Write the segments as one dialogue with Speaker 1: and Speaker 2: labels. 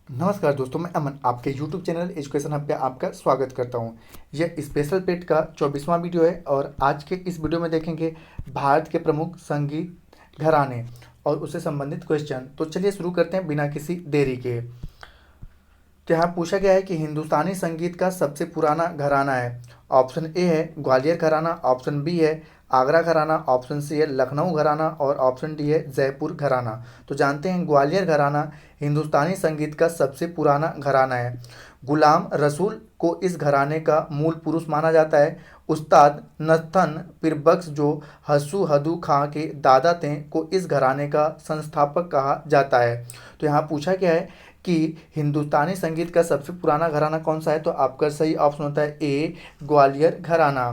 Speaker 1: नमस्कार दोस्तों, मैं अमन आपके YouTube चैनल एजुकेशन हब पे आपका स्वागत करता हूँ। यह स्पेशल पेट का 24वां वीडियो है और आज के इस वीडियो में देखेंगे भारत के प्रमुख संगीत घराने और उससे संबंधित क्वेश्चन। तो चलिए शुरू करते हैं बिना किसी देरी के। तो यहाँ पूछा गया है कि हिंदुस्तानी संगीत का सबसे पुराना घराना है। ऑप्शन ए है ग्वालियर घराना, ऑप्शन बी है आगरा घराना, ऑप्शन सी है लखनऊ घराना और ऑप्शन डी है जयपुर घराना। तो जानते हैं ग्वालियर घराना हिंदुस्तानी संगीत का सबसे पुराना घराना है। गुलाम रसूल को इस घराने का मूल पुरुष माना जाता है। उस्ताद नथन पीरबख्श जो हसू हदू खां के दादा थे को इस घराने का संस्थापक कहा जाता है। तो यहाँ पूछा गया है कि हिंदुस्तानी संगीत का सबसे पुराना घराना कौन सा है। तो आपका सही ऑप्शन होता है ए ग्वालियर घराना।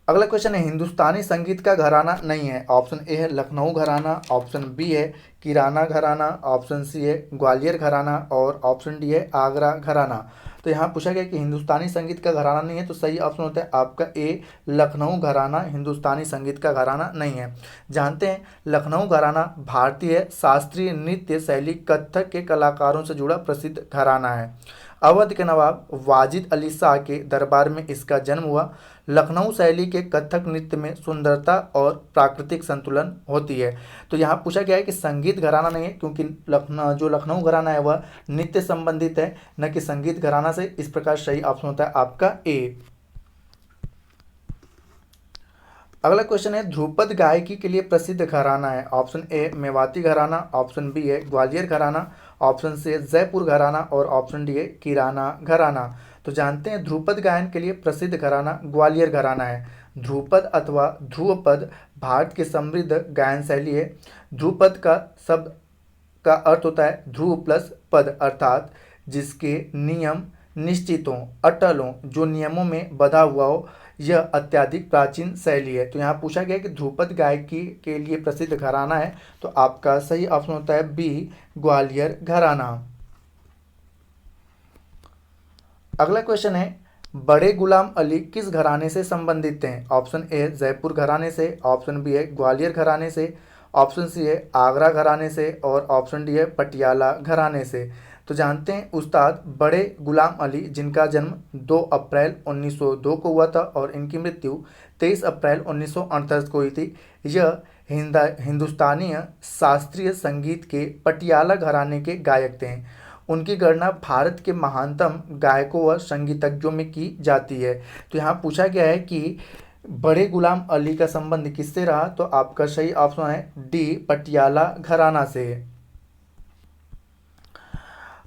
Speaker 1: अगला क्वेश्चन है हिंदुस्तानी संगीत का घराना नहीं है। ऑप्शन ए है लखनऊ घराना, ऑप्शन बी है किराना घराना, ऑप्शन सी है ग्वालियर घराना और ऑप्शन डी है आगरा घराना। तो यहाँ पूछा गया कि हिंदुस्तानी संगीत का घराना नहीं है, तो सही ऑप्शन होता है आपका ए लखनऊ घराना हिंदुस्तानी संगीत का घराना नहीं है। जानते हैं लखनऊ घराना भारतीय शास्त्रीय नृत्य शैली कथक के कलाकारों से जुड़ा प्रसिद्ध घराना है। अवध के नवाब वाजिद अली शाह के दरबार में इसका जन्म हुआ। लखनऊ शैली के कथक नृत्य में सुंदरता और प्राकृतिक संतुलन होती है। तो यहाँ पूछा गया है कि संगीत घराना नहीं है, क्योंकि लखनऊ घराना है वह नृत्य संबंधित है, न कि संगीत घराना से। इस प्रकार सही ऑप्शन होता है आपका ए। अगला क्वेश्चन है ध्रुपद गायकी के लिए प्रसिद्ध घराना है। ऑप्शन ए मेवाती घराना, ऑप्शन बी है ग्वालियर घराना, ऑप्शन सी है जयपुर घराना और ऑप्शन डी है किराना घराना। तो जानते हैं ध्रुपद गायन के लिए प्रसिद्ध घराना ग्वालियर घराना है। ध्रुपद अथवा ध्रुवपद भारत की समृद्ध गायन शैली है। ध्रुपद का शब्द का अर्थ होता है ध्रुव प्लस पद, अर्थात जिसके नियम निश्चित हों, अटल हों, जो नियमों में बधा हुआ हो। यह अत्यधिक प्राचीन शैली है। तो यहाँ पूछा गया कि ध्रुपद गायकी के लिए प्रसिद्ध घराना है, तो आपका सही ऑप्शन होता है बी ग्वालियर घराना। अगला क्वेश्चन है बड़े गुलाम अली किस घराने से संबंधित हैं। ऑप्शन ए जयपुर घराने से, ऑप्शन बी है ग्वालियर घराने से, ऑप्शन सी है आगरा घराने से और ऑप्शन डी है पटियाला घराने से। तो जानते हैं उस्ताद बड़े गुलाम अली जिनका जन्म 2 अप्रैल 1902 को हुआ था और इनकी मृत्यु 23 अप्रैल 1938 को हुई थी। यह हिंदुस्तानी शास्त्रीय संगीत के पटियाला घराने के गायक थे। उनकी गणना भारत के महानतम गायकों व संगीतज्ञों में की जाती है। तो यहाँ पूछा गया है कि बड़े गुलाम अली का संबंध किससे रहा, तो आपका सही ऑप्शन है डी पटियाला घराना से।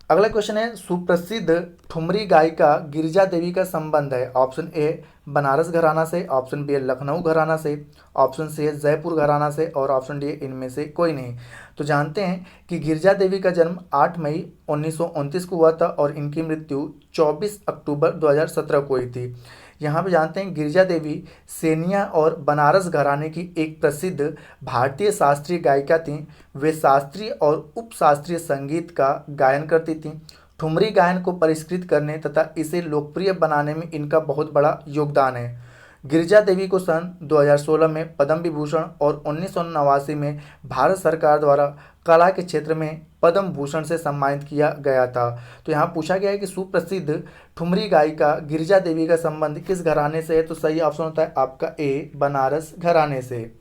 Speaker 1: अगला क्वेश्चन है सुप्रसिद्ध ठुमरी गायिका गिरिजा देवी का संबंध है। ऑप्शन ए बनारस घराना से, ऑप्शन बी लखनऊ घराना से, ऑप्शन सी है जयपुर घराना से और ऑप्शन डी इनमें से कोई नहीं। तो जानते हैं कि गिरिजा देवी का जन्म 8 मई 1929 को हुआ था और इनकी मृत्यु 24 अक्टूबर 2017 को हुई थी। यहाँ पे जानते हैं गिरिजा देवी सेनिया और बनारस घराने की एक प्रसिद्ध भारतीय शास्त्रीय गायिका थीं। वे शास्त्रीय और उपशास्त्रीय संगीत का गायन करती थीं। ठुमरी गायन को परिष्कृत करने तथा इसे लोकप्रिय बनाने में इनका बहुत बड़ा योगदान है। गिरिजा देवी को सन 2016 में पद्म विभूषण और 1989 में भारत सरकार द्वारा कला के क्षेत्र में पद्म भूषण से सम्मानित किया गया था। तो यहाँ पूछा गया है कि सुप्रसिद्ध ठुमरी गायिका गिरिजा देवी का संबंध किस घराने से है, तो सही ऑप्शन होता है आपका ए बनारस घराने से।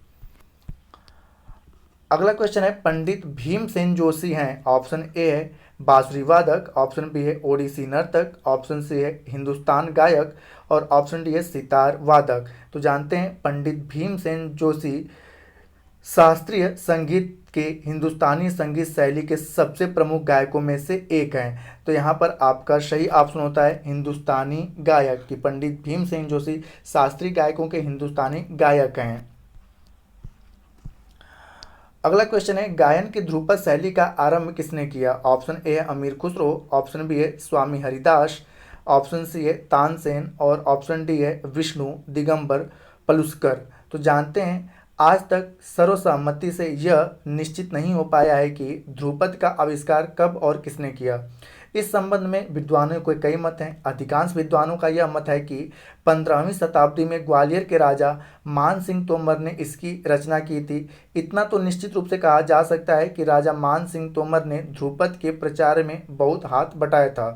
Speaker 1: अगला क्वेश्चन है पंडित भीमसेन जोशी हैं। ऑप्शन ए है बांसुरी वादक, ऑप्शन बी है ओडिसी नर्तक, ऑप्शन सी है हिंदुस्तान गायक और ऑप्शन डी है सितार वादक। तो जानते हैं पंडित भीमसेन जोशी शास्त्रीय संगीत के हिंदुस्तानी संगीत शैली के सबसे प्रमुख गायकों में से एक हैं। तो यहाँ पर आपका सही ऑप्शन होता है हिंदुस्तानी गायक, कि पंडित भीमसेन जोशी शास्त्रीय गायकों के हिंदुस्तानी गायक हैं। अगला क्वेश्चन है गायन की ध्रुपद शैली का आरंभ किसने किया। ऑप्शन ए है अमीर खुसरो, ऑप्शन बी है स्वामी हरिदास, ऑप्शन सी है तानसेन और ऑप्शन डी है विष्णु दिगंबर पलुस्कर। तो जानते हैं आज तक सर्वसम्मति से यह निश्चित नहीं हो पाया है कि ध्रुपद का आविष्कार कब और किसने किया। इस संबंध में विद्वानों के कई मत हैं। अधिकांश विद्वानों का यह मत है कि 15वीं शताब्दी में ग्वालियर के राजा मान सिंह तोमर ने इसकी रचना की थी। इतना तो निश्चित रूप से कहा जा सकता है कि राजा मान सिंह तोमर ने ध्रुपद के प्रचार में बहुत हाथ बटाया था।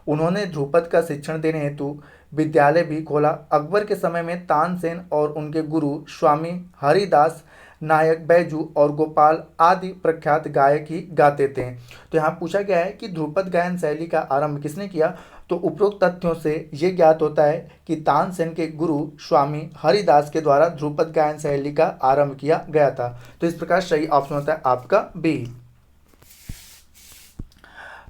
Speaker 1: उन्होंने ध्रुपद का शिक्षण देने हेतु विद्यालय भी खोला। अकबर के समय में तानसेन और उनके गुरु स्वामी हरिदास नायक बैजू और गोपाल आदि प्रख्यात गायक ही गाते थे। तो यहाँ पूछा गया है कि ध्रुपद गायन शैली का आरंभ किसने किया। तो उपरोक्त तथ्यों से ये ज्ञात होता है कि तानसेन के गुरु स्वामी हरिदास के द्वारा ध्रुपद गायन शैली का आरंभ किया गया था। तो इस प्रकार सही ऑप्शन होता है आपका बी।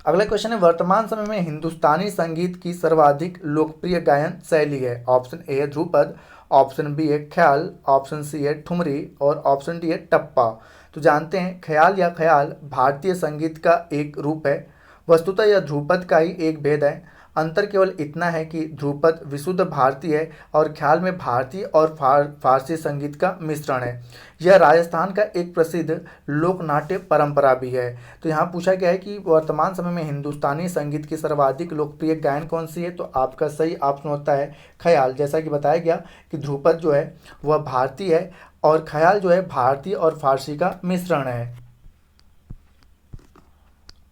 Speaker 1: अगला क्वेश्चन है, वर्तमान समय में हिंदुस्तानी संगीत की सर्वाधिक लोकप्रिय गायन शैली है। ऑप्शन ए है ध्रुपद, ऑप्शन बी है ख्याल, ऑप्शन सी है ठुमरी और ऑप्शन डी है टप्पा। तो जानते हैं ख्याल या ख्याल भारतीय संगीत का एक रूप है। वस्तुतः यह ध्रुपद का ही एक भेद है। अंतर केवल इतना है कि ध्रुपद विशुद्ध भारतीय है और ख्याल में भारतीय और फारसी संगीत का मिश्रण है। यह राजस्थान का एक प्रसिद्ध लोक नाट्य परंपरा भी है। तो यहाँ पूछा गया है कि वर्तमान समय में हिंदुस्तानी संगीत की सर्वाधिक लोकप्रिय गायन कौन सी है। तो आपका सही ऑप्शन होता है ख्याल। जैसा कि बताया गया कि ध्रुपद जो है वह भारतीय है और ख्याल जो है भारतीय और फारसी का मिश्रण है।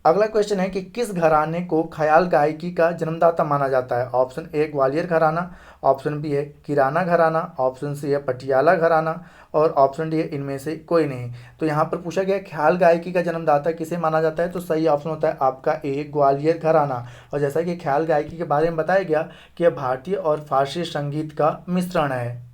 Speaker 1: अगला क्वेश्चन है कि किस घराने को ख्याल गायकी का जन्मदाता माना जाता है। ऑप्शन ए ग्वालियर घराना, ऑप्शन बी है किराना घराना, ऑप्शन सी है पटियाला घराना और ऑप्शन डी है इनमें से कोई नहीं। तो यहाँ पर पूछा गया ख्याल गायकी का जन्मदाता किसे माना जाता है। तो सही ऑप्शन होता है आपका ए ग्वालियर घराना। और जैसा कि ख्याल गायकी के बारे में बताया गया कि यह भारतीय और फारसी संगीत का मिश्रण है।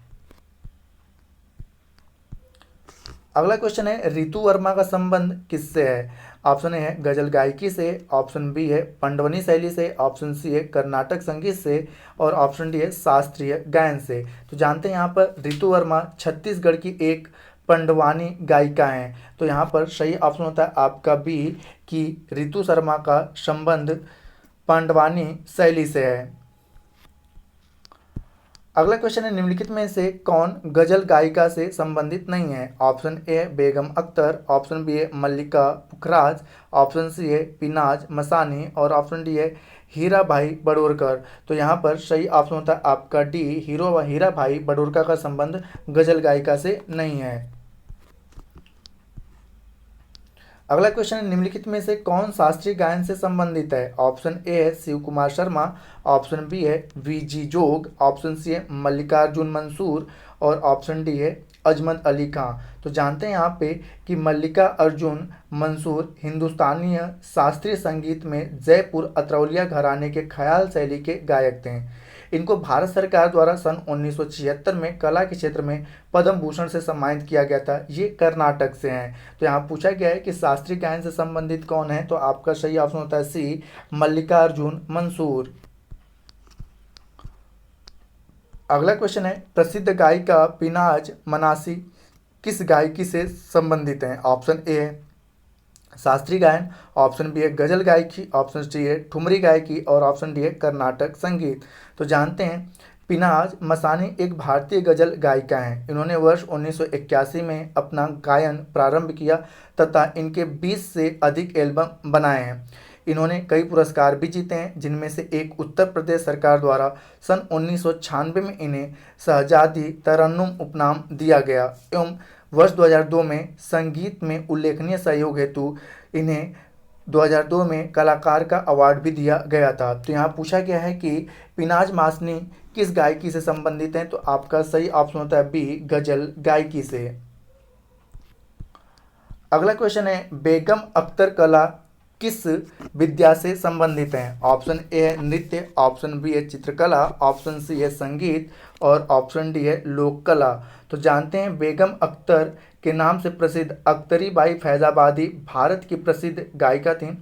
Speaker 1: अगला क्वेश्चन है, ऋतु वर्मा का संबंध किससे है। ऑप्शन ए है गजल गायकी से, ऑप्शन बी है पंडवनी शैली से, ऑप्शन सी है कर्नाटक संगीत से और ऑप्शन डी है शास्त्रीय गायन से। तो जानते हैं यहाँ पर ऋतु वर्मा छत्तीसगढ़ की एक पंडवानी गायिका हैं। तो यहाँ पर सही ऑप्शन होता है आपका बी कि ऋतु शर्मा का संबंध पांडवानी शैली से है। अगला क्वेश्चन है, निम्नलिखित में से कौन गजल गायिका से संबंधित नहीं है। Option a Begum Akhtar, option b है मल्लिका पुखराज, ऑप्शन सी है पिनाज मसानी और ऑप्शन डी है हीरा भाई बडोरकर। तो यहाँ पर सही ऑप्शन होता है आपका डी हीरा भाई बडोरकर का संबंध गजल गायिका से नहीं है। अगला क्वेश्चन है, निम्नलिखित में से कौन शास्त्रीय गायन से संबंधित है। ऑप्शन ए है शिव कुमार शर्मा, ऑप्शन बी है वीजी जोग, ऑप्शन सी है मल्लिकार्जुन मंसूर और ऑप्शन डी है अजमत अली खां। तो जानते हैं यहाँ पे कि मल्लिका अर्जुन मंसूर हिंदुस्तानी शास्त्रीय संगीत में जयपुर अतरौलिया घराने के ख्याल शैली के गायक थे। इनको भारत सरकार द्वारा सन 1976 में कला के क्षेत्र में पद्म भूषण से सम्मानित किया गया था। ये कर्नाटक से हैं। तो यहाँ पूछा गया है कि शास्त्रीय गायन से संबंधित कौन है। तो आपका सही ऑप्शन होता है सी मल्लिकार्जुन मंसूर। अगला क्वेश्चन है, प्रसिद्ध गायिका पिनाज मनासी किस गायकी से संबंधित हैं। ऑप्शन ए है शास्त्रीय गायन, ऑप्शन बी है गजल गायकी, ऑप्शन सी है ठुमरी गायकी और ऑप्शन डी है कर्नाटक संगीत। तो जानते हैं पिनाज मसानी एक भारतीय गजल गायिका हैं। इन्होंने वर्ष 1981 में अपना गायन प्रारंभ किया तथा इनके 20 से अधिक एल्बम बनाए हैं। इन्होंने कई पुरस्कार भी जीते हैं, जिनमें से एक उत्तर प्रदेश सरकार द्वारा सन 1996 में इन्हें शहजादी तरन्नुम उपनाम दिया गया एवं वर्ष 2002 में संगीत में उल्लेखनीय सहयोग हेतु इन्हें 2002 में कलाकार का अवार्ड भी दिया गया था। तो यहाँ पूछा गया है कि पिनाज मासनी किस गायकी से संबंधित हैं। तो आपका सही ऑप्शन होता है बी गजल गायकी से। अगला क्वेश्चन है, बेगम अख्तर कला किस विद्या से संबंधित हैं। ऑप्शन ए है नृत्य, ऑप्शन बी है चित्रकला, ऑप्शन सी है संगीत और ऑप्शन डी है लोक कला। तो जानते हैं बेगम अख्तर के नाम से प्रसिद्ध अख्तरी बाई फैजाबादी भारत की प्रसिद्ध गायिका थीं,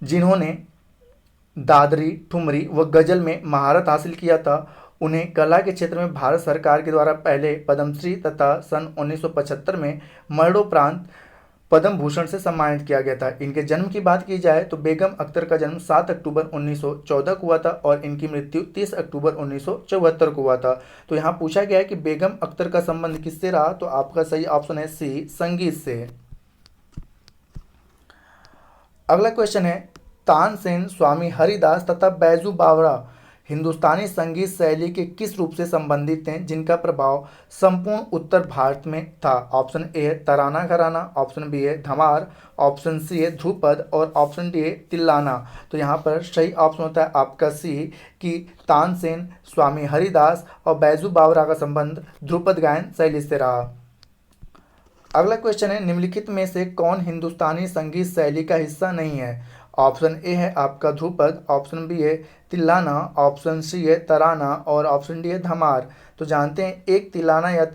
Speaker 1: जिन्होंने दादरी ठुमरी व गजल में महारत हासिल किया था। उन्हें कला के क्षेत्र में भारत सरकार के द्वारा पहले पद्मश्री तथा सन 1975 में मरणोपरांत पद्म भूषण से सम्मानित किया गया था। इनके जन्म की बात की जाए तो बेगम अख्तर का जन्म 7 अक्टूबर 1914 को हुआ था और इनकी मृत्यु 30 अक्टूबर 1974 को हुआ था। तो यहाँ पूछा गया है कि बेगम अख्तर का संबंध किससे रहा। तो आपका सही ऑप्शन है सी संगीत से। अगला क्वेश्चन है, तानसेन, स्वामी हरिदास तथा बैजू बावरा हिंदुस्तानी संगीत शैली के किस रूप से संबंधित हैं जिनका प्रभाव संपूर्ण उत्तर भारत में था? ऑप्शन ए है तराना घराना, ऑप्शन बी है धमार, ऑप्शन सी है ध्रुपद और ऑप्शन डी है तिल्लाना। तो यहाँ पर सही ऑप्शन होता है आपका सी कि तानसेन, स्वामी हरिदास और बैजू बावरा का संबंध ध्रुपद गायन शैली से रहा। अगला क्वेश्चन है निम्नलिखित में से कौन हिंदुस्तानी संगीत शैली का हिस्सा नहीं है? ऑप्शन ए है आपका ध्रुपद, ऑप्शन बी है तिल्लाना, ऑप्शन सी है तराना और ऑप्शन डी है धमार। तो जानते हैं एक तिल्लाना या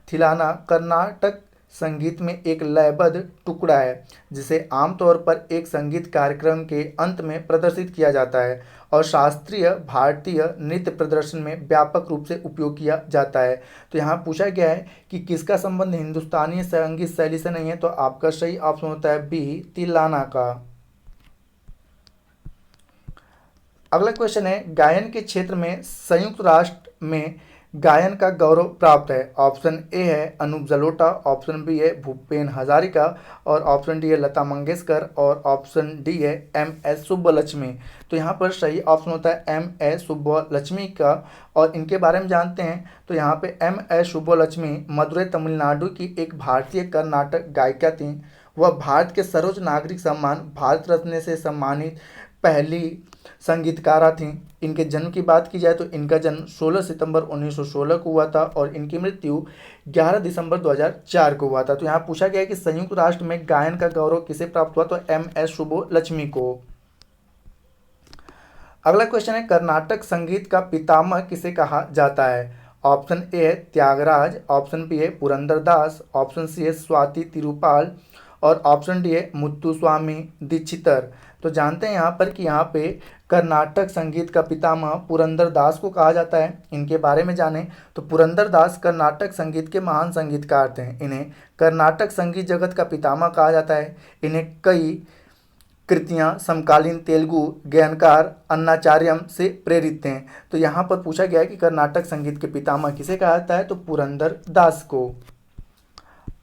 Speaker 1: थिलाना कर्नाटक संगीत में एक लयबद्ध टुकड़ा है जिसे आमतौर पर एक संगीत कार्यक्रम के अंत में प्रदर्शित किया जाता है और शास्त्रीय भारतीय नृत्य प्रदर्शन में व्यापक रूप से उपयोग किया जाता है। तो यहाँ पूछा गया है कि किसका संबंध हिंदुस्तानी संगीत शैली से नहीं है, तो आपका सही ऑप्शन होता है बी तिल्लाना का। अगला क्वेश्चन है गायन के क्षेत्र में संयुक्त राष्ट्र में गायन का गौरव प्राप्त है। ऑप्शन ए है अनूप जलोटा, ऑप्शन बी है भूपेन हजारिका और ऑप्शन डी है लता मंगेशकर और ऑप्शन डी है एम एस सुब्बलक्ष्मी। तो यहाँ पर सही ऑप्शन होता है एम एस सुब्बलक्ष्मी का। और इनके बारे में जानते हैं तो यहाँ पे एम एस सुब्बलक्ष्मी मदुरै तमिलनाडु की एक भारतीय कर्नाटक गायिका थी। वह भारत के सर्वोच्च नागरिक सम्मान भारत रत्न से सम्मानित पहली संगीतकारा थीं। इनके जन्म की बात की जाए तो इनका जन्म 16 सितंबर 1916 को हुआ था और इनकी मृत्यु 11 दिसंबर 2004 को हुआ था। तो यहाँ पूछा गया है कि संयुक्त राष्ट्र में गायन का गौरव किसे प्राप्त हुआ, तो एम एस सुब्बलक्ष्मी को। अगला क्वेश्चन है कर्नाटक संगीत का पितामह किसे कहा जाता है? ऑप्शन ए है त्यागराज, ऑप्शन बी है पुरंदरदास, ऑप्शन सी है स्वाति तिरुपाल और ऑप्शन डी है मुत्तुस्वामी दीक्षितर। तो जानते हैं यहाँ पर कि यहाँ पे कर्नाटक संगीत का पितामह पुरंदरदास को कहा जाता है। इनके बारे में जानें तो पुरंदरदास कर्नाटक संगीत के महान संगीतकार थे। इन्हें कर्नाटक संगीत जगत का पितामह कहा जाता है। इन्हें कई कृतियाँ समकालीन तेलुगु गायनकार अन्नाचार्यम से प्रेरित हैं। तो यहाँ पर पूछा गया है कि कर्नाटक संगीत के पितामह किसे कहा जाता है, तो पुरंदरदास को।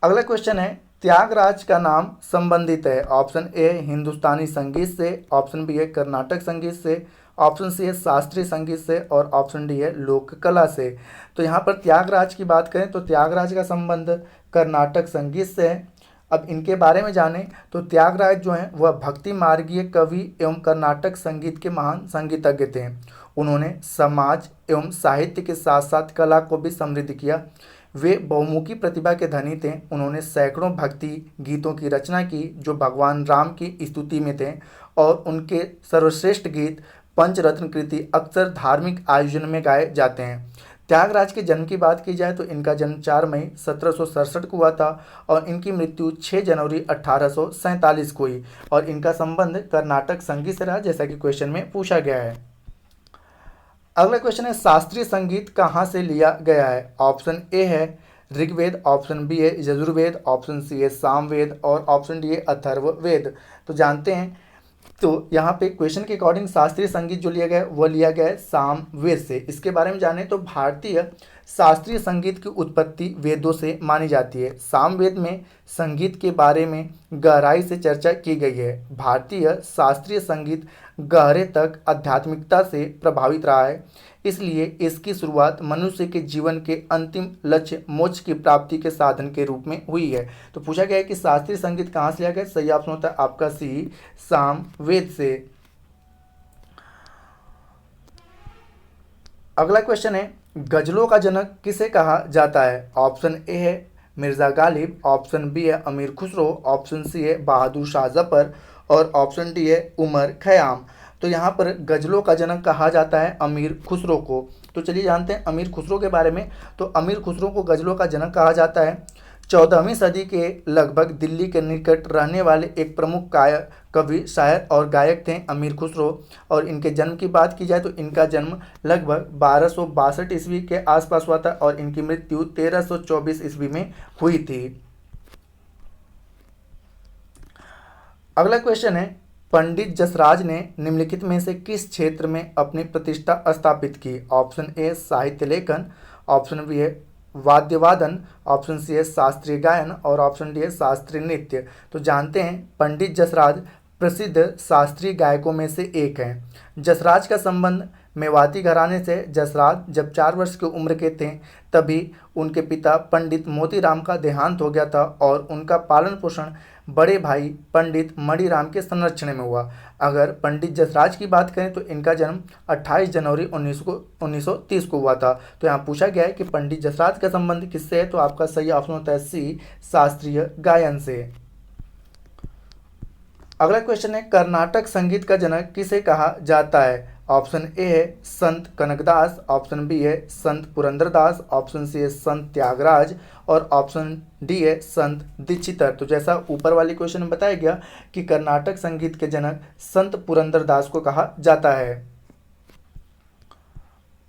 Speaker 1: अगला क्वेश्चन है त्यागराज का नाम संबंधित है। ऑप्शन ए हिंदुस्तानी संगीत से, ऑप्शन बी है कर्नाटक संगीत से, ऑप्शन सी है शास्त्रीय संगीत से और ऑप्शन डी है लोक कला से। तो यहाँ पर त्यागराज की बात करें तो त्यागराज का संबंध कर्नाटक संगीत से है। अब इनके बारे में जानें तो त्यागराज जो हैं वह भक्ति मार्गीय कवि एवं कर्नाटक संगीत के महान संगीतज्ञ थे। उन्होंने समाज एवं साहित्य के साथ साथ कला को भी समृद्ध किया। वे बहुमुखी प्रतिभा के धनी थे। उन्होंने सैकड़ों भक्ति गीतों की रचना की जो भगवान राम की स्तुति में थे और उनके सर्वश्रेष्ठ गीत पंचरत्न कृति अक्सर धार्मिक आयोजन में गाए जाते हैं। त्यागराज के जन्म की बात की जाए तो इनका जन्म 4 मई 1767 को हुआ था और इनकी मृत्यु 6 जनवरी 1847 को हुई और इनका संबंध कर्नाटक संगीत से रहा, जैसा कि क्वेश्चन में पूछा गया है। अगला क्वेश्चन है शास्त्रीय संगीत कहाँ से लिया गया है? ऑप्शन ए है ऋग्वेद, ऑप्शन बी है यजुर्वेद, ऑप्शन सी है सामवेद और ऑप्शन डी है अथर्ववेद। तो जानते हैं तो यहाँ पे क्वेश्चन के अकॉर्डिंग शास्त्रीय संगीत जो लिया गया है वह लिया गया है सामवेद से। इसके बारे में जानें तो भारतीय शास्त्रीय संगीत की उत्पत्ति वेदों से मानी जाती है। सामवेद में संगीत के बारे में गहराई से चर्चा की गई है। भारतीय शास्त्रीय संगीत गहरे तक आध्यात्मिकता से प्रभावित रहा है, इसलिए इसकी शुरुआत मनुष्य के जीवन के अंतिम लक्ष्य मोक्ष की प्राप्ति के साधन के रूप में हुई है। तो पूछा गया है कि शास्त्रीय संगीत कहाँ से लिया गया? सही ऑप्शन होता है आपका सी सामवेद से। अगला क्वेश्चन है गजलों का जनक किसे कहा जाता है? ऑप्शन ए है मिर्ज़ा गालिब, ऑप्शन बी है अमीर खुसरो, ऑप्शन सी है बहादुर शाह जफर और ऑप्शन डी है उमर खयाम। तो यहाँ पर गजलों का जनक कहा जाता है अमीर खुसरो को। तो चलिए जानते हैं अमीर खुसरो के बारे में। तो अमीर खुसरो को गजलों का जनक कहा जाता है। 14वीं सदी के लगभग दिल्ली के निकट रहने वाले एक प्रमुख कवि, शायर और गायक थे अमीर खुसरो। और इनके जन्म की बात की जाए तो इनका जन्म लगभग 1262 ईस्वी के आसपास हुआ था और इनकी मृत्यु 1324 ईस्वी में हुई थी। अगला क्वेश्चन है पंडित जसराज ने निम्नलिखित में से किस क्षेत्र में अपनी प्रतिष्ठा स्थापित की? ऑप्शन ए साहित्य लेखन, ऑप्शन बी है वाद्य वादन, ऑप्शन सी है शास्त्रीय गायन और ऑप्शन डी है शास्त्रीय नृत्य। तो जानते हैं पंडित जसराज प्रसिद्ध शास्त्रीय गायकों में से एक हैं। जसराज का संबंध मेवाती घराने से। जसराज जब 4 वर्ष की उम्र के थे तभी उनके पिता पंडित मोतीराम का देहांत हो गया था और उनका पालन पोषण बड़े भाई पंडित मणिराम के संरक्षण में हुआ। अगर पंडित जसराज की बात करें तो इनका जन्म 28 जनवरी 1930 को हुआ था। तो यहाँ पूछा गया है कि पंडित जसराज का संबंध किससे है, तो आपका सही ऑप्शन होता है सी, शास्त्रीय गायन से। अगला क्वेश्चन है, कर्नाटक संगीत का जनक किसे कहा जाता है? ऑप्शन ए है संत कनकदास, ऑप्शन बी है संत पुरंदरदास, ऑप्शन सी है संत त्यागराज और ऑप्शन डी है संत दीक्षितर। तो जैसा ऊपर वाले क्वेश्चन में बताया गया कि कर्नाटक संगीत के जनक संत पुरंदरदास को कहा जाता है।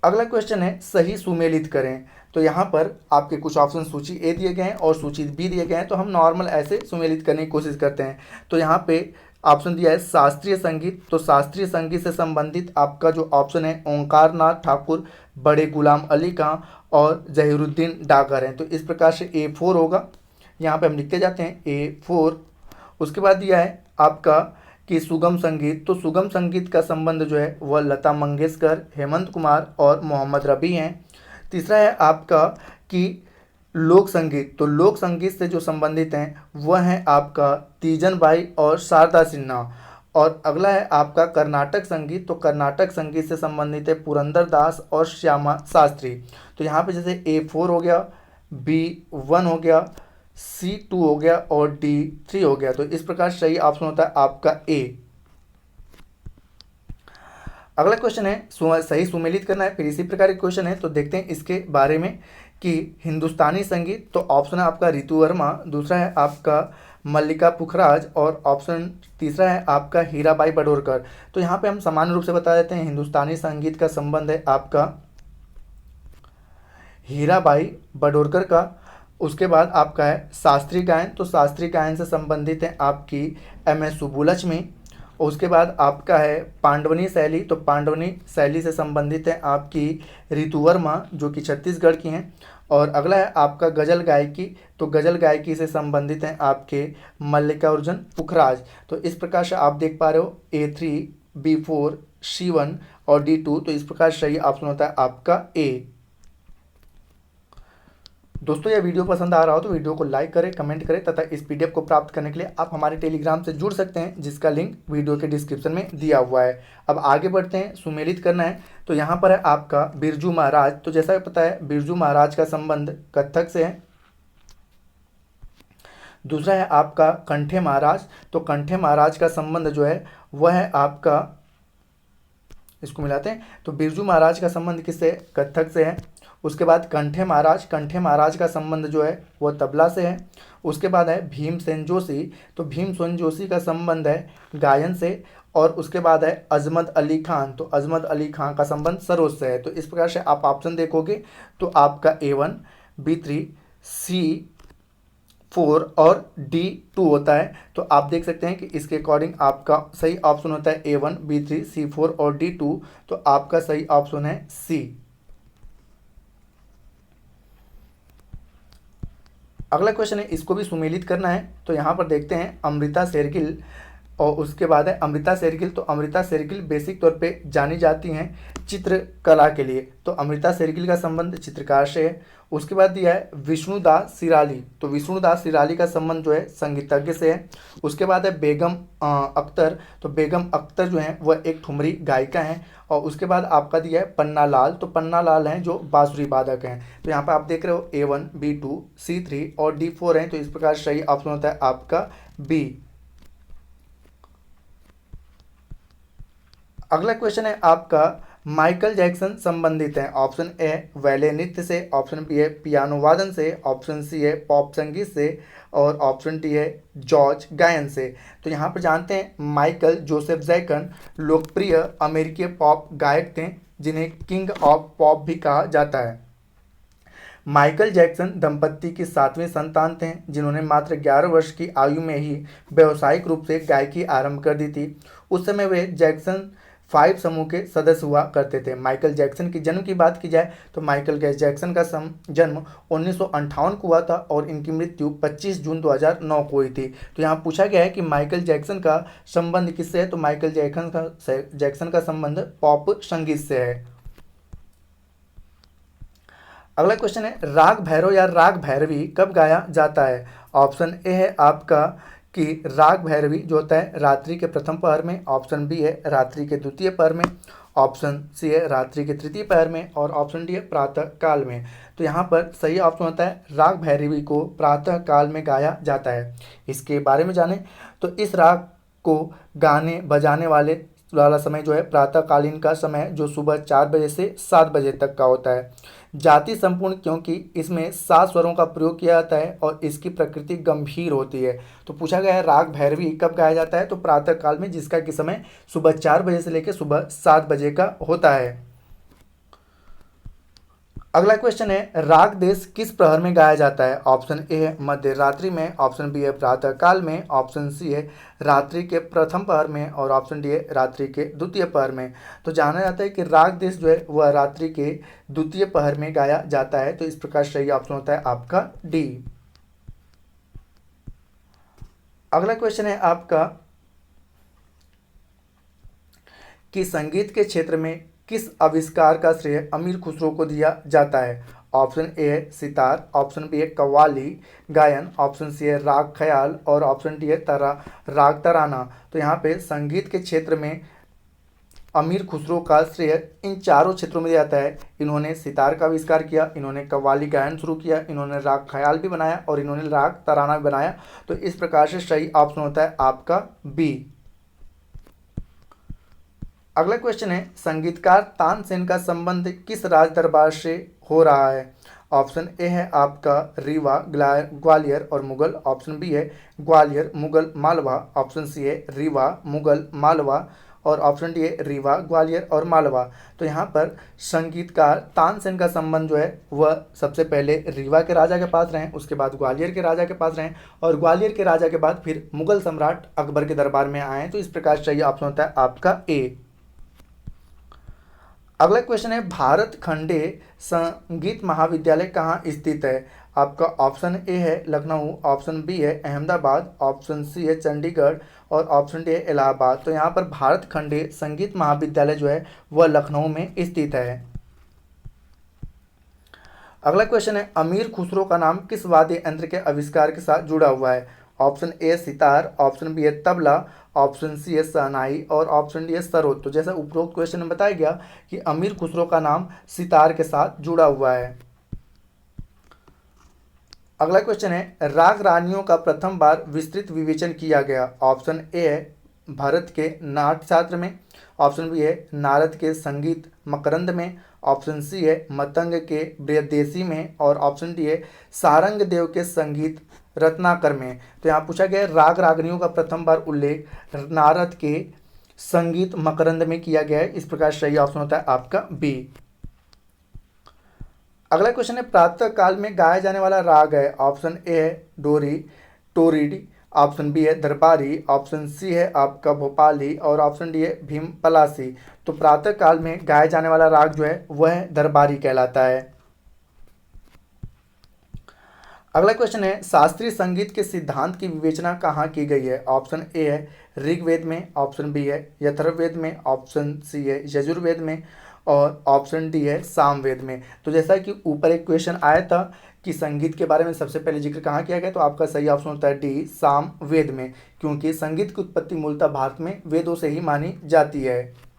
Speaker 1: अगला क्वेश्चन है, सही सुमेलित करें। तो यहाँ पर आपके कुछ ऑप्शन सूची ए दिए गए हैं और सूची बी दिए गए हैं, तो हम नॉर्मल ऐसे सुमेलित करने की कोशिश करते हैं। तो यहाँ पे ऑप्शन दिया है शास्त्रीय संगीत, तो शास्त्रीय संगीत से संबंधित आपका जो ऑप्शन है ओंकार नाथ ठाकुर, बड़े गुलाम अली खां और जहीरुद्दीन डागर हैं। तो इस प्रकार से A4 होगा, यहाँ पे हम लिखते जाते हैं A4। उसके बाद दिया है आपका कि सुगम संगीत, तो सुगम संगीत का संबंध जो है वह लता मंगेशकर, हेमंत कुमार और मोहम्मद रफ़ी हैं। तीसरा है आपका कि लोक संगीत, तो लोक संगीत से जो संबंधित हैं वह हैं आपका तीजन बाई और शारदा सिन्हा। और अगला है आपका कर्नाटक संगीत, तो कर्नाटक संगीत से संबंधित है पुरंदर दास और श्यामा शास्त्री। तो यहाँ पे जैसे A4 हो गया, B1 हो गया, C2 हो गया और D3 हो गया। तो इस प्रकार सही ऑप्शन होता है आपका A। अगला क्वेश्चन है, सही सुमेलित करना है, फिर इसी प्रकार के क्वेश्चन है, तो देखते हैं इसके बारे में कि हिंदुस्तानी संगीत, तो ऑप्शन है आपका रितु वर्मा, दूसरा है आपका मल्लिका पुखराज और ऑप्शन तीसरा है आपका हीराबाई बडोरकर। तो यहाँ पे हम सामान्य रूप से बता देते हैं हिंदुस्तानी संगीत का संबंध है आपका हीराबाई बडोरकर का। उसके बाद आपका है शास्त्रीय गायन, तो शास्त्रीय गायन से संबंधित है आपकी MS सुब्बुलक्ष्मी। उसके बाद आपका है पांडवनी शैली, तो पांडवनी शैली से संबंधित है आपकी रितु वर्मा जो कि छत्तीसगढ़ की हैं। और अगला है आपका गज़ल गायकी, तो गज़ल गायकी से संबंधित हैं आपके मल्लिकार्जुन पुखराज। तो इस प्रकार से आप देख पा रहे हो A3, B4, C1 और D2। तो इस प्रकार सही ऑप्शन होता है आपका A। दोस्तों, यह वीडियो पसंद आ रहा हो तो वीडियो को लाइक करें, कमेंट करें तथा इस PDF को प्राप्त करने के लिए आप हमारे टेलीग्राम से जुड़ सकते हैं जिसका लिंक वीडियो के डिस्क्रिप्शन में दिया हुआ है। अब आगे बढ़ते हैं, सुमेलित करना है। तो यहाँ पर है आपका बिरजू महाराज, तो जैसा पता है बिरजू महाराज का संबंध कथक से है। दूसरा है आपका कंठे महाराज, तो कंठे महाराज का संबंध जो है वह है आपका, इसको मिलाते हैं, तो बिरजू महाराज का संबंध किससे? कथक से है। उसके बाद कंठे महाराज का संबंध जो है वह तबला से है। उसके बाद है भीमसेन जोशी, तो भीमसेन जोशी का संबंध है गायन से। और उसके बाद है अजमत अली खान, तो अजमत अली खान का संबंध सरोद से है। तो इस प्रकार से आप ऑप्शन देखोगे तो आपका A1, B3, C4 और D2 होता है। तो आप देख सकते हैं कि इसके अकॉर्डिंग आपका सही ऑप्शन होता है A1, B3, C4 और D2। तो आपका सही ऑप्शन है C। अगला क्वेश्चन है, इसको भी सुमेलित करना है। तो यहाँ पर देखते हैं अमृता शेरगिल, और उसके बाद है अमृता शेरगिल, तो अमृता शेरगिल बेसिक तौर पे जानी जाती हैं चित्रकला के लिए। तो अमृता शेरगिल का संबंध चित्रकार से है। उसके बाद दिया है विष्णुदास सिराली, तो विष्णुदास सिराली का संबंध जो है संगीतज्ञ से है। उसके बाद है बेगम अख्तर, तो बेगम अख्तर जो हैं वह एक ठुमरी गायिका हैं। और उसके बाद आपका दिया है पन्ना लाल, तो पन्ना लाल हैं जो बांसुरी वादक हैं। तो यहाँ पर आप देख रहे हो A1, B2, C3 और D4 हैं। तो इस प्रकार सही ऑप्शन होता है आपका B। अगला क्वेश्चन है आपका माइकल जैक्सन संबंधित है। ऑप्शन ए वैले नृत्य से, ऑप्शन बी है पियानो वादन से, ऑप्शन सी है पॉप संगीत से और ऑप्शन डी है जॉर्ज गायन से। तो यहाँ पर जानते हैं माइकल जोसेफ जैक्सन लोकप्रिय अमेरिकी पॉप गायक थे जिन्हें किंग ऑफ पॉप भी कहा जाता है। माइकल जैक्सन दंपत्ति की 7वीं संतान थे जिन्होंने मात्र 11 वर्ष की आयु में ही व्यावसायिक रूप से गायकी आरंभ कर दी थी। उस समय वे जैक्सन 5 समूह के सदस्य हुआ करते थे। माइकल जैक्सन की जन्म की बात की जाए तो माइकल जैक्सन का जन्म 1958 को हुआ था और इनकी मृत्यु 25 जून 2009 को हुई थी। तो यहाँ पूछा गया है कि माइकल जैक्सन का संबंध किससे है, तो माइकल जैक्सन का संबंध पॉप संगीत से है। अगला क्वेश्चन है राग भैरव या राग भैरवी कब गाया जाता है। ऑप्शन ए है आपका कि राग भैरवी जो होता है रात्रि के प्रथम पहर में, ऑप्शन बी है रात्रि के द्वितीय पहर में, ऑप्शन सी है रात्रि के तृतीय पहर में और ऑप्शन डी है प्रातः काल में। तो यहाँ पर सही ऑप्शन होता है राग भैरवी को प्रातः काल में गाया जाता है। इसके बारे में जाने तो इस राग को गाने बजाने वाला समय जो है प्रातःकालीन का समय जो सुबह 4 बजे से 7 बजे तक का होता है। जाति संपूर्ण क्योंकि इसमें 7 स्वरों का प्रयोग किया जाता है और इसकी प्रकृति गंभीर होती है। तो पूछा गया है राग भैरवी कब गाया जाता है, तो प्रातः काल में जिसका कि समय सुबह 4 बजे से लेकर सुबह 7 बजे का होता है। अगला क्वेश्चन है राग देश किस प्रहर में गाया जाता है। ऑप्शन ए है मध्य रात्रि में, ऑप्शन बी है प्रातः काल में, ऑप्शन सी है रात्रि के प्रथम पहर में और ऑप्शन डी है रात्रि के द्वितीय पहर में। तो जाना जाता है कि राग देश जो है वह रात्रि के द्वितीय पहर में गाया जाता है। तो इस प्रकार सही ऑप्शन होता है आपका डी। अगला क्वेश्चन है आपका कि संगीत के क्षेत्र में किस आविष्कार का श्रेय अमीर खुसरो को दिया जाता है। ऑप्शन ए है सितार, ऑप्शन बी है कव्वाली गायन, ऑप्शन सी है राग ख्याल और ऑप्शन डी है राग तराना। तो यहाँ पे संगीत के क्षेत्र में अमीर खुसरो का श्रेय इन चारों क्षेत्रों में दिया जाता है। इन्होंने सितार का आविष्कार किया, इन्होंने कव्वाली गायन शुरू किया, इन्होंने राग ख्याल भी बनाया और इन्होंने राग तराना भी बनाया। तो इस प्रकार से सही ऑप्शन होता है आपका बी। अगला क्वेश्चन है संगीतकार तानसेन का संबंध किस राज दरबार से हो रहा है। ऑप्शन ए है आपका रीवा ग्वालियर और मुगल, ऑप्शन बी है ग्वालियर मुगल मालवा, ऑप्शन सी है रीवा मुगल मालवा और ऑप्शन डी है रीवा ग्वालियर और मालवा। तो यहाँ पर संगीतकार तानसेन का संबंध जो है वह सबसे पहले रीवा के राजा के पास रहे, उसके बाद ग्वालियर के राजा के पास रहे और ग्वालियर के राजा के बाद फिर मुगल सम्राट अकबर के दरबार में आए। तो इस प्रकार सही ऑप्शन होता है आपका ए। अगला क्वेश्चन है भारत खंडे संगीत महाविद्यालय कहाँ स्थित है। आपका ऑप्शन ए है लखनऊ, ऑप्शन बी है अहमदाबाद, ऑप्शन सी है चंडीगढ़ और ऑप्शन डी है इलाहाबाद। तो यहाँ पर भारत खंडे संगीत महाविद्यालय जो है वह लखनऊ में स्थित है। अगला क्वेश्चन है अमीर खुसरो का नाम किस वाद्य यंत्र के आविष्कार के साथ जुड़ा हुआ है। Option a sitar, option b है तबला, ऑप्शन सी है शहनाई और ऑप्शन डी है सरोद। तो जैसा उपरोक्त क्वेश्चन में बताया गया कि अमीर खुसरो का नाम सितार के साथ जुड़ा हुआ है। अगला क्वेश्चन है राग रानियों का प्रथम बार विस्तृत विवेचन किया गया। ऑप्शन ए है भरत के नाट्य शास्त्र में, ऑप्शन बी है नारद के संगीत मकरंद में, ऑप्शन सी है मतंग के बृहदेशी में और ऑप्शन डी है सारंग देव के संगीत रत्नाकर में। तो यहाँ पूछा गया राग रागनियों का प्रथम बार उल्लेख नारद के संगीत मकरंद में किया गया है। इस प्रकार सही ऑप्शन होता है आपका बी। अगला क्वेश्चन है प्रातः काल में गाया जाने वाला राग है। ऑप्शन ए है डोरी टोरीडी, ऑप्शन बी है दरबारी, ऑप्शन सी है आपका भोपाली और ऑप्शन डी है भीम पलासी। तो प्रातः काल में गाया जाने वाला राग जो है वह दरबारी कहलाता है। अगला क्वेश्चन है शास्त्रीय संगीत के सिद्धांत की विवेचना कहाँ की गई है। ऑप्शन ए है ऋग्वेद में, ऑप्शन बी है यथर्ववेद में, ऑप्शन सी है यजुर्वेद में और ऑप्शन डी है सामवेद में। तो जैसा कि ऊपर एक क्वेश्चन आया था कि संगीत के बारे में सबसे पहले जिक्र कहाँ किया गया, तो आपका सही ऑप्शन होता है डी सामवेद में, क्योंकि संगीत की उत्पत्ति मूलतः भारत में वेदों से ही मानी जाती है।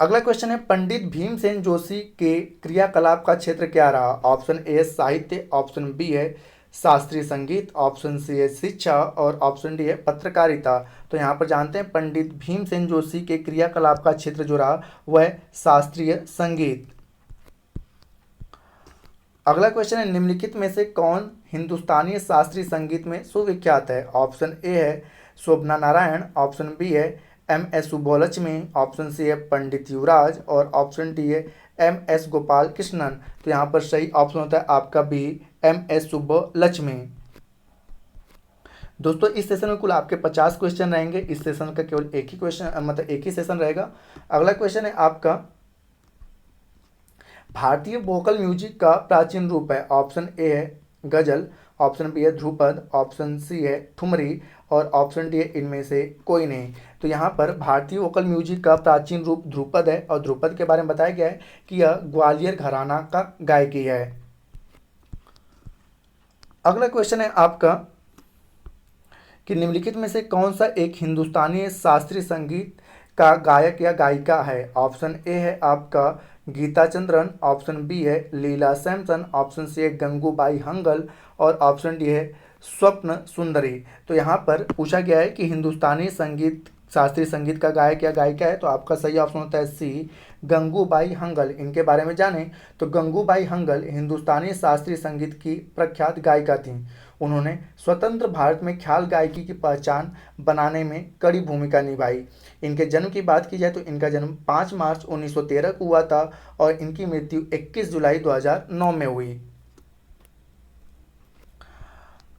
Speaker 1: अगला क्वेश्चन है पंडित भीमसेन जोशी के क्रियाकलाप का क्षेत्र क्या रहा। ऑप्शन ए साहित्य, ऑप्शन बी है शास्त्रीय संगीत, ऑप्शन सी है शिक्षा और ऑप्शन डी है पत्रकारिता। तो यहाँ पर जानते हैं पंडित भीमसेन जोशी के क्रियाकलाप का क्षेत्र जो रहा वह है शास्त्रीय संगीत। अगला क्वेश्चन है निम्नलिखित में से कौन हिंदुस्तानी शास्त्रीय संगीत में सुविख्यात है। ऑप्शन ए है शोभना नारायण, ऑप्शन बी है एम.एस. सुब्बलक्ष्मी, ऑप्शन सी है पंडित युवराज और ऑप्शन डी है एम.एस. गोपाल कृष्णन। तो यहाँ पर सही ऑप्शन होता है आपका बी एम.एस. सुब्बलक्ष्मी। दोस्तों इस सेशन में कुल आपके 50 क्वेश्चन रहेंगे। इस सेशन का केवल एक ही क्वेश्चन मतलब एक ही सेशन रहेगा। अगला क्वेश्चन है आपका, भारतीय वोकल म्यूजिक का प्राचीन रूप है। ऑप्शन ए है गजल, ऑप्शन बी है ध्रुपद, ऑप्शन सी है ठुमरी और ऑप्शन डी है इनमें से कोई नहीं। तो यहाँ पर भारतीय वोकल म्यूजिक का प्राचीन रूप ध्रुपद है और ध्रुपद के बारे में बताया गया है कि यह ग्वालियर घराना का गायकी है। अगला क्वेश्चन है आपका कि निम्नलिखित में से कौन सा एक हिंदुस्तानी शास्त्रीय संगीत का गायक या गायिका है। ऑप्शन ए है आपका गीता चंद्रन, ऑप्शन बी है लीला सैमसन, ऑप्शन सी है गंगूबाई हंगल और ऑप्शन डी है स्वप्न सुंदरी। तो यहाँ पर पूछा गया है कि हिंदुस्तानी संगीत शास्त्रीय संगीत का गायक या गायिका है, तो आपका सही ऑप्शन होता है सी गंगूबाई हंगल। इनके बारे में जानें तो गंगूबाई हंगल हिंदुस्तानी शास्त्रीय संगीत की प्रख्यात गायिका थीं। उन्होंने स्वतंत्र भारत में ख्याल गायकी की पहचान बनाने में कड़ी भूमिका निभाई। इनके जन्म की बात की जाए तो इनका जन्म 5 मार्च 1913 को हुआ था और इनकी मृत्यु 21 जुलाई 2009 में हुई।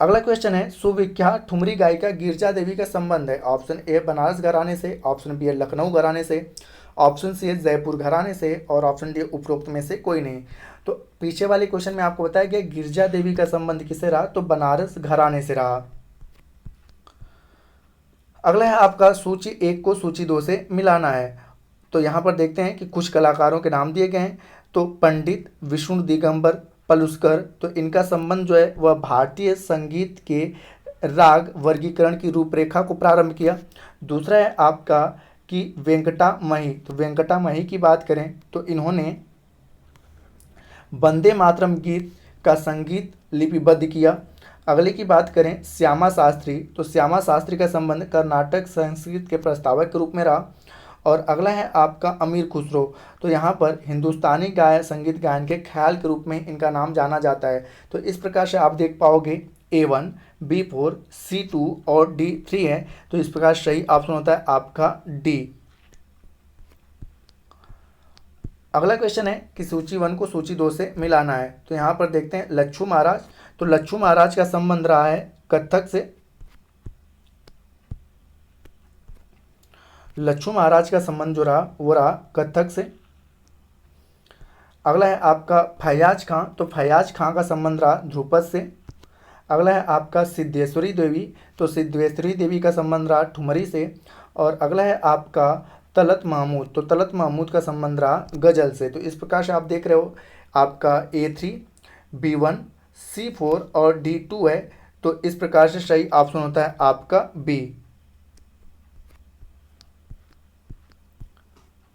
Speaker 1: अगला क्वेश्चन है, सुविख्यात ठुमरी गायिका गिरजा देवी का संबंध है। ऑप्शन ए बनारस घराने से, ऑप्शन बी है लखनऊ घराने से, ऑप्शन सी है जयपुर घराने से और ऑप्शन डी उपरोक्त में से कोई नहीं। तो पीछे वाले क्वेश्चन में आपको बताया गया गिरजा देवी का संबंध किससे रहा, तो बनारस घराने से रहा। अगला है आपका सूची 1 को सूची 2 से मिलाना है। तो यहाँ पर देखते हैं कि कुछ कलाकारों के नाम दिए गए हैं। तो पंडित विष्णु दिगंबर पलुस्कर, तो इनका संबंध जो है वह भारतीय संगीत के राग वर्गीकरण की रूपरेखा को प्रारंभ किया। दूसरा है आपका कि वेंकटा मही, तो वेंकटा मही की बात करें तो इन्होंने वंदे मातरम गीत का संगीत लिपिबद्ध किया। अगले की बात करें श्यामा शास्त्री, तो श्यामा शास्त्री का संबंध कर्नाटक संगीत के प्रस्तावक के रूप में रहा। और अगला है आपका अमीर खुसरो, तो यहाँ पर हिंदुस्तानी संगीत गायन के ख्याल के रूप में इनका नाम जाना जाता है। तो इस प्रकार से आप देख पाओगे A1, B4, C2 और D3 है। तो इस प्रकार सही ऑप्शन होता है आपका D। अगला क्वेश्चन है कि सूची 1 को सूची 2 से मिलाना है। तो यहाँ पर देखते हैं लच्छू महाराज, तो लच्छू महाराज का संबंध रहा है कथक से। लच्छू महाराज का संबंध जो रहा वो रहा कथक से। अगला है आपका फैयाज खां, तो फैयाज खां का संबंध रहा ध्रुपद से। अगला है आपका सिद्धेश्वरी देवी, तो सिद्धेश्वरी देवी का संबंध रहा ठुमरी से। और अगला है आपका तलत महमूद, तो तलत महमूद का संबंध रहा गजल से। तो इस प्रकार से आप देख रहे हो आपका A3, B1, C4 और D2 है। तो इस प्रकार से सही ऑप्शन होता है आपका B।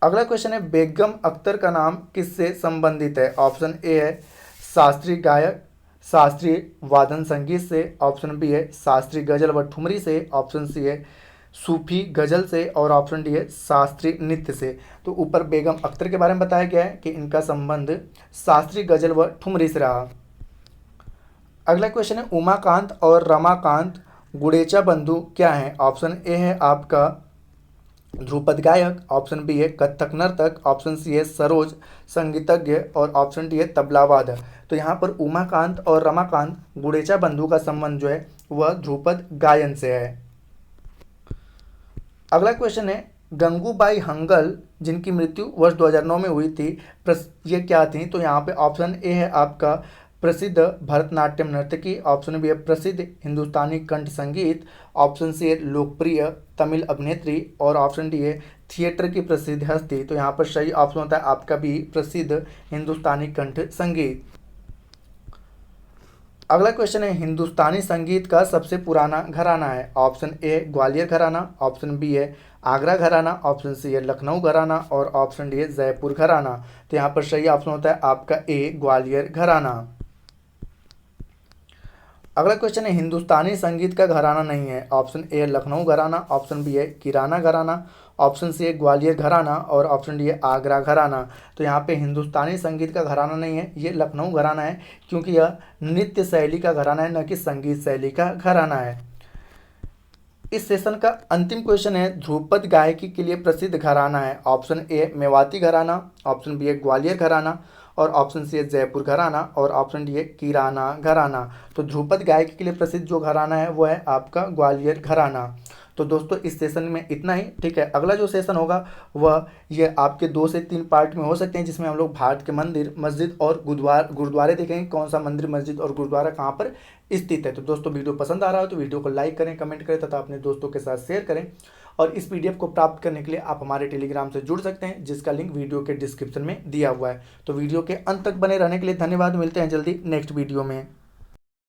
Speaker 1: अगला क्वेश्चन है बेगम अख्तर का नाम किससे संबंधित है। ऑप्शन ए है शास्त्रीय गायक शास्त्रीय वादन संगीत से, ऑप्शन बी है शास्त्रीय गजल व ठुमरी से, ऑप्शन सी है सूफी गजल से और ऑप्शन डी है शास्त्रीय नृत्य से। तो ऊपर बेगम अख्तर के बारे में बताया गया है कि इनका संबंध शास्त्रीय गजल व ठुमरी से रहा। अगला क्वेश्चन है उमाकांत और रमाकांत गुडेचा बंधु क्या है। ऑप्शन ए है आपका ध्रुपद गायक, ऑप्शन बी है कथक नर्तक, ऑप्शन सी है सरोज संगीतज्ञ और ऑप्शन डी है तबलावादक। तो यहाँ पर उमाकांत और रमाकांत गुडेचा बंधु का संबंध जो है वह ध्रुपद गायन से है। अगला क्वेश्चन है गंगूबाई हंगल जिनकी मृत्यु वर्ष 2009 में हुई थी, ये क्या थी। तो यहाँ पे ऑप्शन ए है आपका प्रसिद्ध भरतनाट्यम नर्तकी, ऑप्शन बी है प्रसिद्ध हिंदुस्तानी कंठ संगीत, ऑप्शन सी है लोकप्रिय तमिल अभिनेत्री और ऑप्शन डी है थिएटर की प्रसिद्ध हस्ती। तो यहाँ पर सही ऑप्शन होता है आपका भी प्रसिद्ध हिंदुस्तानी कंठ संगीत। अगला क्वेश्चन है हिंदुस्तानी संगीत का सबसे पुराना घराना है। ऑप्शन ए ग्वालियर घराना, ऑप्शन बी है आगरा घराना, ऑप्शन सी है लखनऊ घराना और ऑप्शन डी है जयपुर घराना। तो यहाँ पर सही ऑप्शन होता है आपका ए ग्वालियर घराना। अगला क्वेश्चन है हिंदुस्तानी संगीत का घराना नहीं है। ऑप्शन ए लखनऊ घराना, ऑप्शन बी है किराना घराना, ऑप्शन सी है ग्वालियर घराना और ऑप्शन डी है आगरा घराना। तो यहाँ पे हिंदुस्तानी संगीत का घराना नहीं है, ये लखनऊ घराना है क्योंकि यह नृत्य शैली का घराना है न कि संगीत शैली का घराना है। इस सेशन का अंतिम क्वेश्चन है ध्रुपद गायकी के लिए प्रसिद्ध घराना है। ऑप्शन ए मेवाती घराना, ऑप्शन बी है ग्वालियर घराना, और ऑप्शन सी है जयपुर घराना और ऑप्शन डी है किराना घराना। तो ध्रुपद गायकी के लिए प्रसिद्ध जो घराना है वो है आपका ग्वालियर घराना। तो दोस्तों इस सेशन में इतना ही, ठीक है। अगला जो सेशन होगा वह ये आपके 2 से 3 पार्ट में हो सकते हैं, जिसमें हम लोग भारत के मंदिर, मस्जिद और गुरुद्वारे देखेंगे, कौन सा मंदिर, मस्जिद और गुरुद्वारा कहाँ पर स्थित है। तो दोस्तों वीडियो पसंद आ रहा हो तो वीडियो को लाइक करें, कमेंट करें तथा अपने दोस्तों के साथ शेयर करें। और इस पीडीएफ को प्राप्त करने के लिए आप हमारे टेलीग्राम से जुड़ सकते हैं, जिसका लिंक वीडियो के डिस्क्रिप्शन में दिया हुआ है। तो वीडियो के अंत तक बने रहने के लिए धन्यवाद। मिलते हैं जल्दी नेक्स्ट वीडियो में।